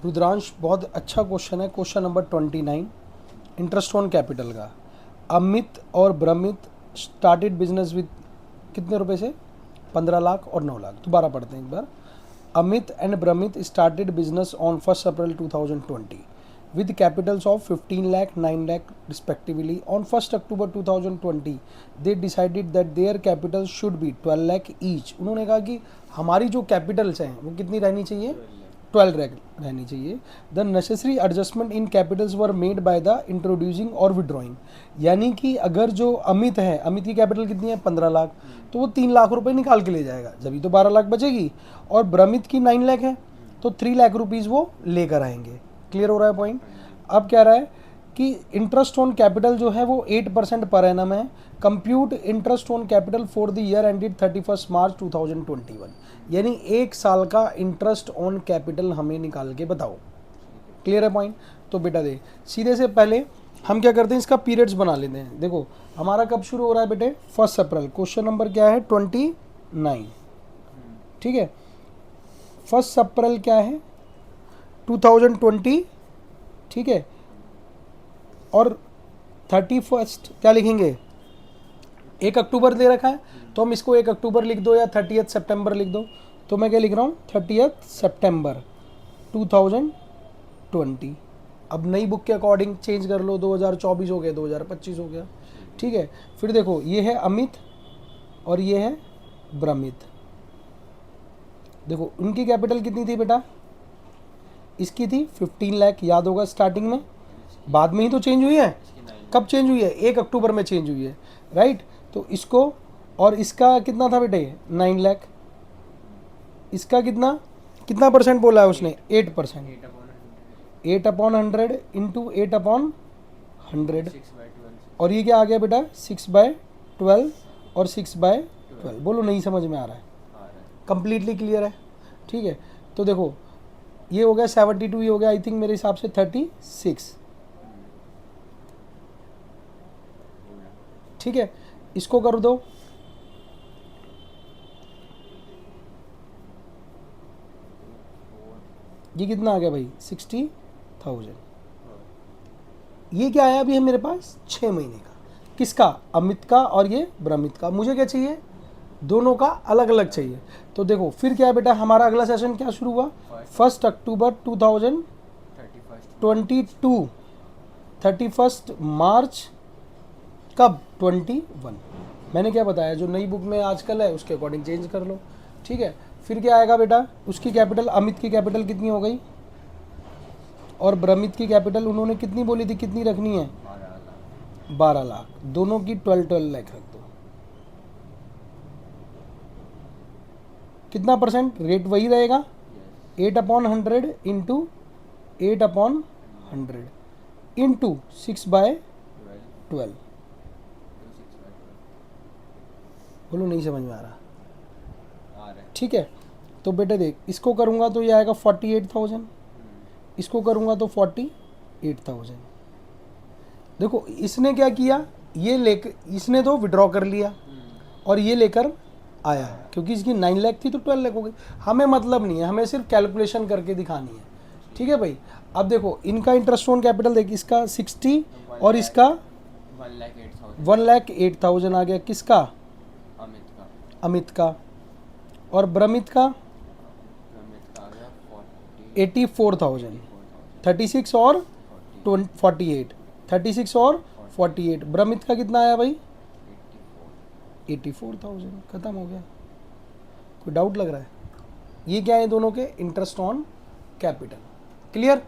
रुद्रांश बहुत अच्छा क्वेश्चन है, question number 29 interest on capital का। अमित और ब्रमित स्टार्टेड बिजनेस विद कितने रुपए से? 15 लाख और 9 लाख। दोबारा पढ़ते हैं एक बार। अमित एंड ब्रमित started business on 1 April 2020 with capitals of 15 lakh 9 lakh respectively. On 1st October 2020 they decided that their capital should be 12 lakh each. उन्होंने कहा कि हमारी जो कैपिटल्स हैं वो कितनी रहनी चाहिए? 12 lakh रहनी चाहिए। The necessary adjustment in Capitals were made by the introducing और विड्रॉइंग। यानी कि अगर जो अमित है, अमित की कैपिटल कितनी है? 15 लाख, तो वो 3 लाख रुपए निकाल के ले जाएगा, जब तो 12 लाख बचेगी। और ब्रमित की 9 लाख है तो 3 लाख रुपीज़ वो लेकर आएंगे। क्लियर हो रहा है पॉइंट? अब क्या रहा है कि इंटरेस्ट ऑन कैपिटल जो है वो 8% पर एनम है। Compute interest on capital for the year ended 31 मार्च 2021। यानी 1 साल का इंटरेस्ट ऑन कैपिटल हमें निकाल के बताओ। क्लियर है पॉइंट? तो बेटा दे सीधे से पहले हम क्या करते हैं, इसका पीरियड्स बना लेते हैं। देखो हमारा कब शुरू हो रहा है बेटे? 1 अप्रैल। क्वेश्चन नंबर क्या है? 29। ठीक है, 1 अप्रैल क्या है? 2020। ठीक है, और 31 क्या लिखेंगे? 1 अक्टूबर दे रखा है तो हम इसको 1 अक्टूबर लिख दो या 30 सितंबर लिख दो। तो मैं क्या लिख रहा हूँ? 30 सितंबर 2020। अब नई बुक के अकॉर्डिंग चेंज कर लो, 2024 हो गया, 2025 हो गया। ठीक है, फिर देखो ये है अमित और ये है ब्रमित। देखो उनकी कैपिटल कितनी थी बेटा? इसकी थी 15 लाख, याद होगा स्टार्टिंग में, बाद में ही तो चेंज हुई है। कब चेंज हुई है? 1 अक्टूबर में चेंज हुई है, राइट। तो इसको और इसका कितना था बेटे? 9 लाख। इसका कितना कितना परसेंट बोला है उसने? 8%। 8/100 इंटू 8/100। और ये क्या आ गया बेटा? 6/12 और 6/12। बोलो नहीं समझ में आ रहा है? कंप्लीटली क्लियर है? ठीक है, तो देखो ये हो गया 72, ये हो गया आई थिंक मेरे हिसाब से 36। ठीक है, इसको कर दो। ये कितना आ गया भाई? 60,000। ये क्या आया अभी है मेरे पास? 6 महीने का। किसका? अमित का और ये ब्रमित का। मुझे क्या चाहिए? दोनों का अलग अलग चाहिए। तो देखो फिर क्या है बेटा, हमारा अगला सेशन क्या शुरू हुआ? 1 अक्टूबर 2022, 31 मार्च कब? 21। मैंने क्या बताया? जो नई बुक में आजकल है उसके अकॉर्डिंग चेंज कर लो। ठीक है, फिर क्या आएगा बेटा? उसकी कैपिटल, अमित की कैपिटल कितनी हो गई और ब्रमित की कैपिटल उन्होंने कितनी बोली थी, कितनी रखनी है? 12 लाख। दोनों की 12 लाख रख दो। कितना परसेंट? रेट वही रहेगा, 8/100 इंटू 8/100 इंटू 6/12। बोलो नहीं समझ में आ रहा? ठीक है, तो बेटे देख इसको करूँगा तो ये आएगा 48,000, इसको करूँगा तो 48,000। देखो इसने क्या किया, ये लेकर इसने तो विड्रॉ कर लिया और ये लेकर आया, क्योंकि इसकी 9 लाख थी तो 12 लाख हो गई। हमें मतलब नहीं है, हमें सिर्फ कैलकुलेशन करके दिखानी है। ठीक है भाई, अब देखो इनका इंटरेस्ट ऑन कैपिटल देख, इसका 60 और इसका 1,08,000 आ गया। किसका? अमित का। और ब्रमित का 84,000। 36 और 48, 36 और 48। ब्रमित का कितना आया भाई? 84,000। खत्म हो गया। कोई डाउट लग रहा है? ये क्या है दोनों के? Interest on capital. क्लियर?